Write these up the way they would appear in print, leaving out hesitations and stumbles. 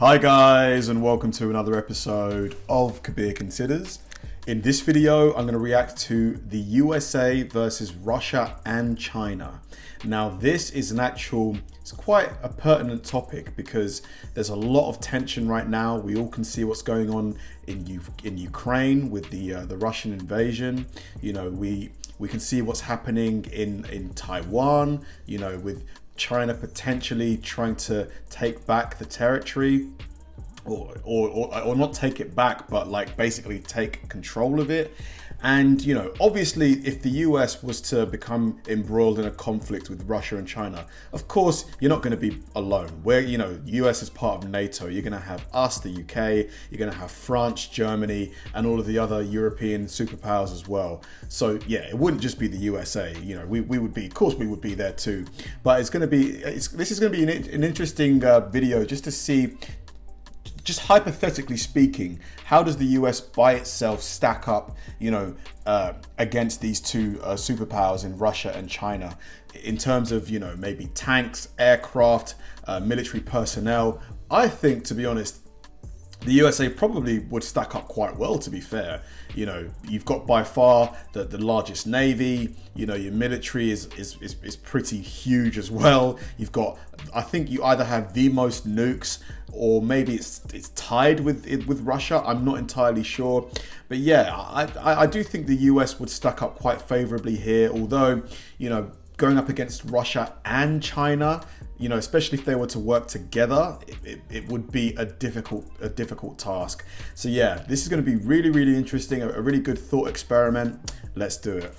Hi guys, and welcome to another episode of Kabir Considers. In this video, I'm going to react to the USA versus Russia and China. Now this is it's quite a pertinent topic because there's a lot of tension right now. We all can see what's going on in Ukraine with the Russian invasion. You know, we can see what's happening in Taiwan, you know, with China potentially trying to take back the territory, or not take it back, but like basically take control of it. And you know, obviously, if the US was to become embroiled in a conflict with Russia and China, of course you're not going to be alone. Where, you know, US is part of NATO, you're going to have us, the UK, you're going to have France, Germany, and all of the other European superpowers as well. So yeah, it wouldn't just be the USA. You know, we would be, of course, we would be there too. But this is going to be an interesting video just to see. Just hypothetically speaking, how does the US by itself stack up, you know, against these two superpowers in Russia and China in terms of, you know, maybe tanks, aircraft, military personnel? I think, to be honest, the USA probably would stack up quite well, to be fair. You know, you've got by far the largest navy, you know, your military is pretty huge as well. You've got, I think you either have the most nukes or maybe it's tied with Russia. I'm not entirely sure. But yeah, I do think the US would stack up quite favorably here, although, you know, going up against Russia and China, you know, especially if they were to work together, it would be a difficult task. So yeah, this is going to be really interesting, a really good thought experiment. Let's do it.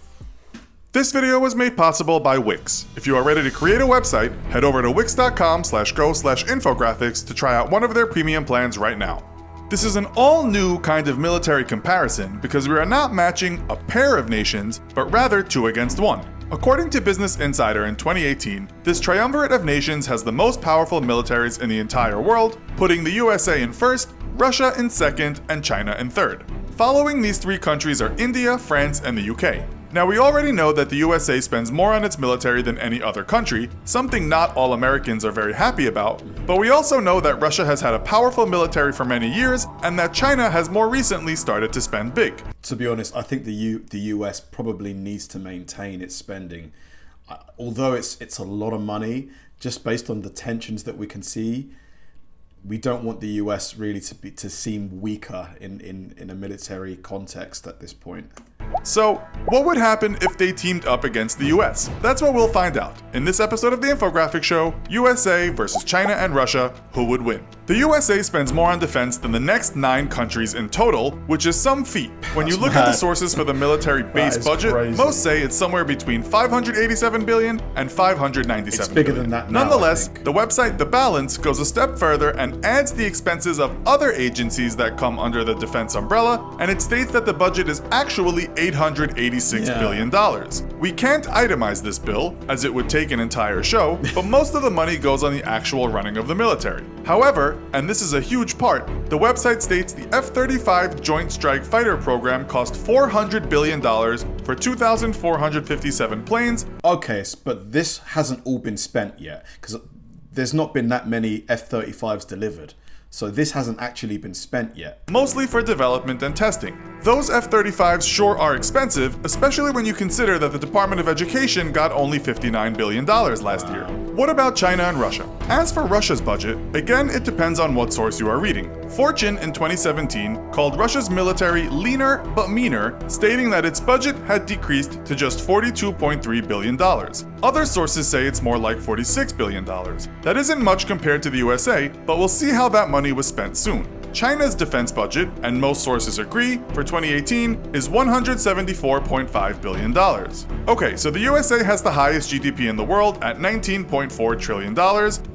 This video was made possible by Wix. If you are ready to create a website, head over to wix.com/go/infographics to try out one of their premium plans right now. This is an all-new kind of military comparison because we are not matching a pair of nations, but rather two against one. According to Business Insider in 2018, this triumvirate of nations has the most powerful militaries in the entire world, putting the USA in first, Russia in second, and China in third. Following these three countries are India, France, and the UK. Now, we already know that the USA spends more on its military than any other country, something not all Americans are very happy about, but we also know that Russia has had a powerful military for many years, and that China has more recently started to spend big. To be honest, I think the US probably needs to maintain its spending. Although it's a lot of money, just based on the tensions that we can see, we don't want the US really to seem weaker in a military context at this point. So, what would happen if they teamed up against the US? That's what we'll find out. In this episode of the Infographic Show, USA versus China and Russia, who would win? The USA spends more on defense than the next 9 countries in total, which is some feat. When you look at the sources for the military base budget, crazy. Most say it's somewhere between $587 billion and $597 billion. It's bigger than that now, nonetheless, the website The Balance goes a step further and adds the expenses of other agencies that come under the defense umbrella, and it states that the budget is actually $886 billion. We can't itemize this bill, as it would take an entire show, but most of the money goes on the actual running of the military. However, and this is a huge part, the website states the F-35 Joint Strike Fighter program cost $400 billion for 2,457 planes. Okay, but this hasn't all been spent yet, because there's not been that many F-35s delivered. So this hasn't actually been spent yet. Mostly for development and testing. Those F-35s sure are expensive, especially when you consider that the Department of Education got only $59 billion last year. What about China and Russia? As for Russia's budget, again it depends on what source you are reading. Fortune in 2017 called Russia's military leaner but meaner, stating that its budget had decreased to just $42.3 billion. Other sources say it's more like $46 billion. That isn't much compared to the USA, but we'll see how that money was spent soon. China's defense budget, and most sources agree, for 2018 is $174.5 billion. Okay, so the USA has the highest GDP in the world at $19.4 trillion,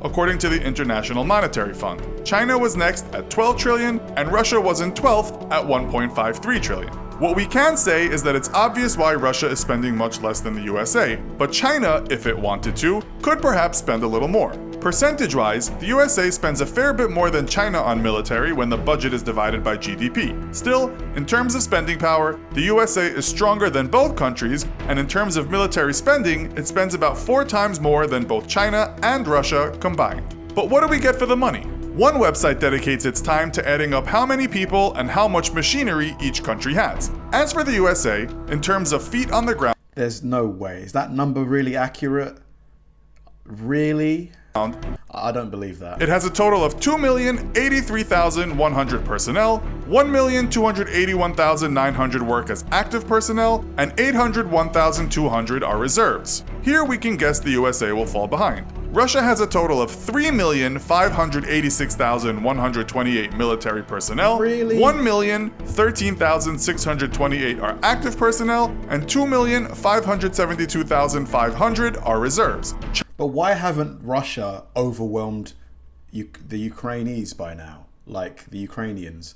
according to the International Monetary Fund. China was next at $12 trillion, and Russia was in 12th at $1.53 trillion. What we can say is that it's obvious why Russia is spending much less than the USA, but China, if it wanted to, could perhaps spend a little more. Percentage-wise, the USA spends a fair bit more than China on military when the budget is divided by GDP. Still, in terms of spending power, the USA is stronger than both countries, and in terms of military spending, it spends about 4 times more than both China and Russia combined. But what do we get for the money? One website dedicates its time to adding up how many people and how much machinery each country has. As for the USA, in terms of feet on the ground, There's no way. Is that number really accurate? Really? I don't believe that. it has a total of 2,083,100 personnel, 1,281,900 work as active personnel, and 801,200 are reserves. Here we can guess the USA will fall behind. Russia has a total of 3,586,128 military personnel, Really? 1,013,628 are active personnel, and 2,572,500 are reserves. But why haven't Russia overwhelmed the Ukrainians by now? Like the Ukrainians?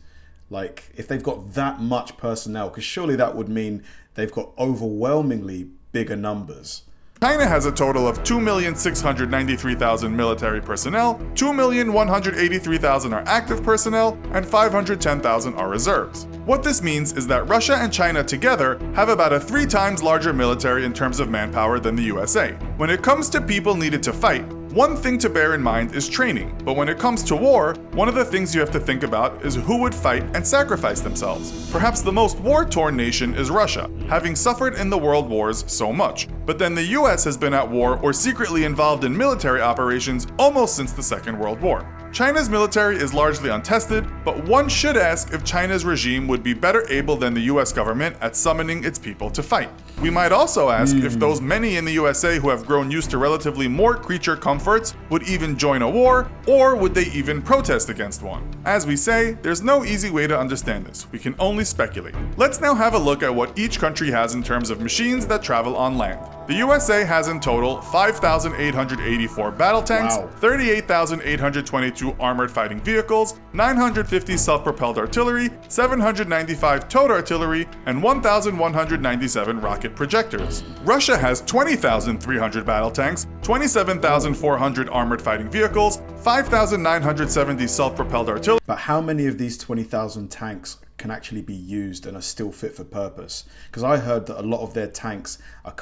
Like, if they've got that much personnel, because surely that would mean they've got overwhelmingly bigger numbers. China has a total of 2,693,000 military personnel, 2,183,000 are active personnel, and 510,000 are reserves. What this means is that Russia and China together have about a 3 times larger military in terms of manpower than the USA. When it comes to people needed to fight, one thing to bear in mind is training, but when it comes to war, one of the things you have to think about is who would fight and sacrifice themselves. Perhaps the most war-torn nation is Russia, having suffered in the world wars so much. But then the US has been at war or secretly involved in military operations almost since the Second World War. China's military is largely untested, but one should ask if China's regime would be better able than the US government at summoning its people to fight. We might also ask if those many in the USA who have grown used to relatively more creature comforts would even join a war, or would they even protest against one? As we say, there's no easy way to understand this. We can only speculate. Let's now have a look at what each country has in terms of machines that travel on land. The USA has in total 5,884 battle tanks, Wow. 38,822 armored fighting vehicles, 950 self-propelled artillery, 795 towed artillery, and 1,197 rocket projectors. Russia has 20,300 battle tanks, 27,400 armored fighting vehicles, 5,970 self-propelled artillery, But how many of these 20,000 tanks can actually be used and are still fit for purpose? Because I heard that a lot of their tanks are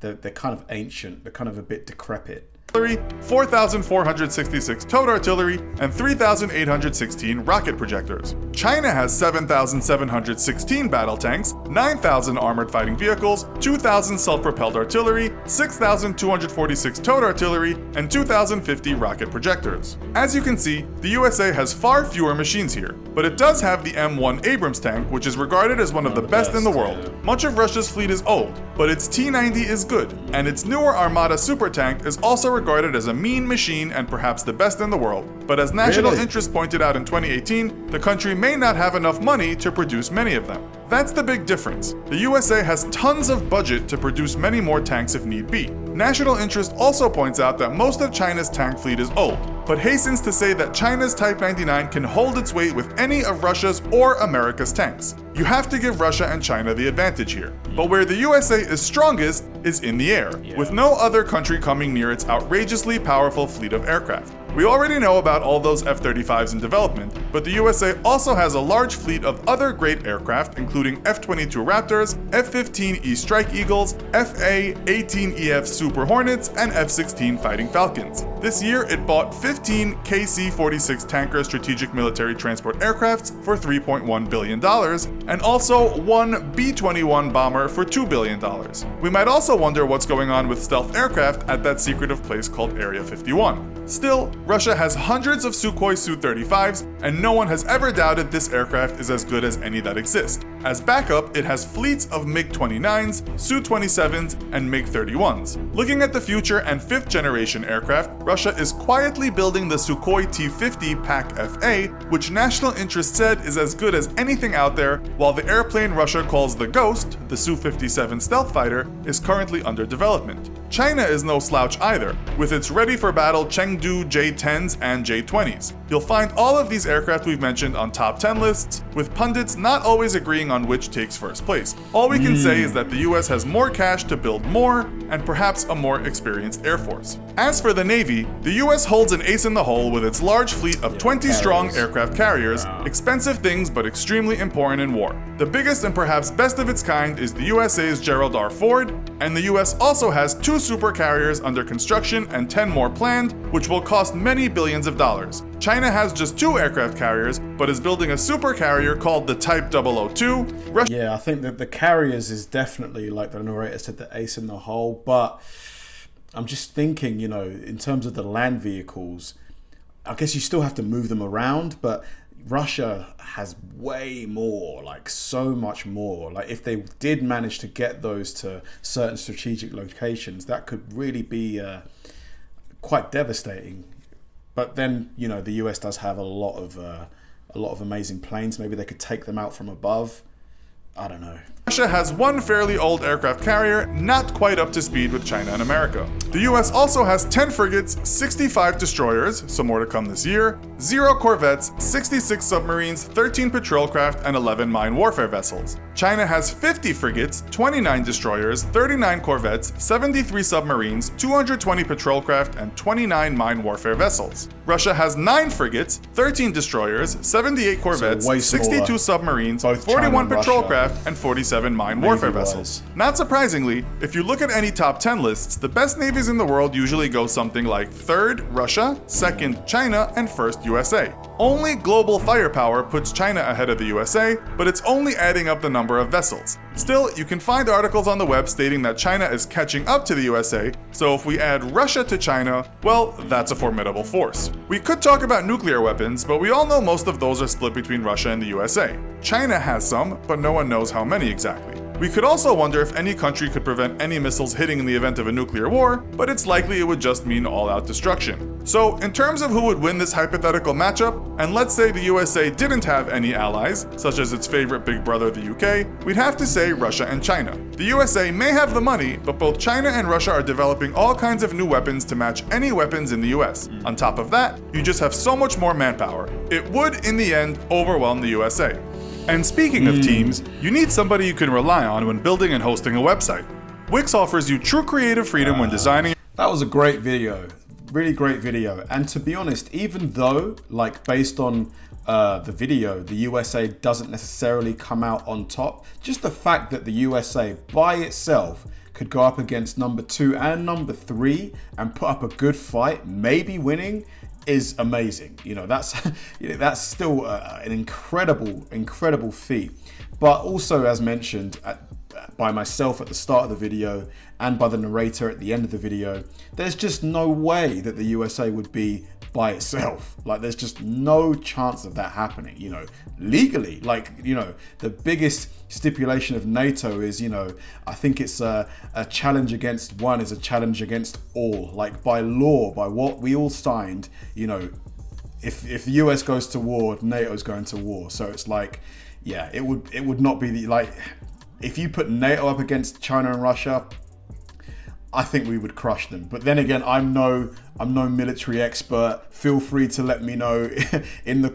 they're kind of ancient, they're kind of a bit decrepit. 4,466 towed artillery, and 3,816 rocket projectors. China has 7,716 battle tanks, 9,000 armored fighting vehicles, 2,000 self-propelled artillery, 6,246 towed artillery, and 2,050 rocket projectors. As you can see, the USA has far fewer machines here, but it does have the M1 Abrams tank, which is regarded as one of the best in the world. Much of Russia's fleet is old, but its T-90 is good, and its newer Armata super tank is also regarded as a mean machine and perhaps the best in the world. But as National Really? Interest pointed out in 2018, the country may not have enough money to produce many of them. That's the big difference. The USA has tons of budget to produce many more tanks if need be. National Interest also points out that most of China's tank fleet is old, but hastens to say that China's Type 99 can hold its weight with any of Russia's or America's tanks. You have to give Russia and China the advantage here. But where the USA is strongest is in the air, with no other country coming near its outrageously powerful fleet of aircraft. We already know about all those F-35s in development, but the USA also has a large fleet of other great aircraft, including F-22 Raptors, F-15E Strike Eagles, FA-18EF Super Hornets, and F-16 Fighting Falcons. This year, it bought 15 KC-46 Tanker Strategic Military Transport aircrafts for $3.1 billion, and also one B-21 bomber for $2 billion. We might also wonder what's going on with stealth aircraft at that secretive place called Area 51. Still, Russia has hundreds of Sukhoi Su-35s, and no one has ever doubted this aircraft is as good as any that exist. As backup, it has fleets of MiG-29s, Su-27s, and MiG-31s. Looking at the future and 5th generation aircraft, Russia is quietly building the Sukhoi T-50 PAK-FA, which National Interest said is as good as anything out there, while the airplane Russia calls the Ghost, the Su-57 stealth fighter, is currently under development. China is no slouch either, with its ready-for-battle Chengdu J-10s and J-20s. You'll find all of these aircraft we've mentioned on top 10 lists, with pundits not always agreeing on which takes first place. All we can say is that the US has more cash to build more, and perhaps a more experienced Air Force. As for the Navy, the US holds an ace in the hole with its large fleet of 20 strong aircraft carriers, expensive things but extremely important in war. The biggest and perhaps best of its kind is the USA's Gerald R. Ford, and the US also has 2 super carriers under construction and 10 more planned, which will cost many billions of dollars. China has just 2 aircraft carriers, but is building a super carrier called the Type 002. Yeah, I think that the carriers is definitely, like the narrator said, the ace in the hole. But I'm just thinking, you know, in terms of the land vehicles, I guess you still have to move them around, but Russia has way more, like so much more. Like if they did manage to get those to certain strategic locations, that could really be quite devastating. But then, you know, the US does have a lot of amazing planes. Maybe they could take them out from above. I don't know. Russia has 1 fairly old aircraft carrier, not quite up to speed with China and America. The US also has 10 frigates, 65 destroyers, so more to come this year, 0 corvettes, 66 submarines, 13 patrol craft, and 11 mine warfare vessels. China has 50 frigates, 29 destroyers, 39 corvettes, 73 submarines, 220 patrol craft, and 29 mine warfare vessels. Russia has 9 frigates, 13 destroyers, 78 corvettes, 62 submarines, 41 patrol craft, and 47 mine warfare vessels. Not surprisingly, if you look at any top 10 lists, the best navies in the world usually go something like 3rd Russia, 2nd China, and 1st USA. Only global firepower puts China ahead of the USA, but it's only adding up the number of vessels. Still, you can find articles on the web stating that China is catching up to the USA, so if we add Russia to China, well, that's a formidable force. We could talk about nuclear weapons, but we all know most of those are split between Russia and the USA. China has some, but no one knows how many exactly. We could also wonder if any country could prevent any missiles hitting in the event of a nuclear war, but it's likely it would just mean all-out destruction. So, in terms of who would win this hypothetical matchup, and let's say the USA didn't have any allies, such as its favorite big brother the UK, we'd have to say Russia and China. The USA may have the money, but both China and Russia are developing all kinds of new weapons to match any weapons in the US. On top of that, you just have so much more manpower. It would, in the end, overwhelm the USA. And speaking of teams, you need somebody you can rely on when building and hosting a website. Wix offers you true creative freedom when designing. That was a great video. Really great video. And to be honest, even though, like, based on the video, the USA doesn't necessarily come out on top, just the fact that the USA by itself could go up against number 2 and number 3 and put up a good fight, maybe winning, is amazing. You know, that's still an incredible feat. But also, as mentioned by myself at the start of the video and by the narrator at the end of the video, there's just no way that the USA would be by itself. Like, there's just no chance of that happening, you know, legally. Like, you know, the biggest stipulation of NATO is, you know, I think it's a challenge against one is a challenge against all. Like, by law, by what we all signed, you know, if the US goes to war, NATO's going to war. So it's like, yeah, it would not be the, like, if you put NATO up against China and Russia, I think we would crush them. But then again, I'm no military expert. Feel free to let me know in the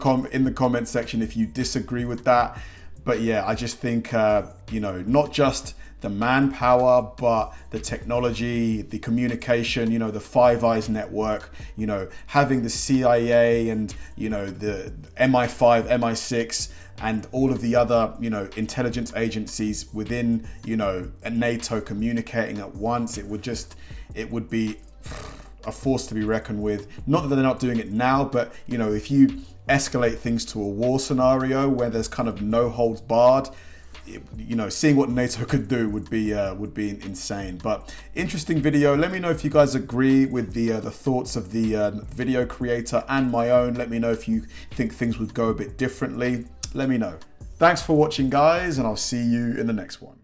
comment section if you disagree with that. But yeah, I just think you know, not just the manpower, but the technology, the communication, you know, the Five Eyes network, you know, having the CIA and, you know, the MI5, MI6, and all of the other, you know, intelligence agencies within, you know, NATO communicating at once. It would be a force to be reckoned with. Not that they're not doing it now, but, you know, if you escalate things to a war scenario where there's kind of no holds barred, you know, seeing what NATO could do would be insane. But interesting video. Let me know if you guys agree with the thoughts of the video creator and my own. Let me know if you think things would go a bit differently. Let me know. Thanks for watching, guys, and I'll see you in the next one.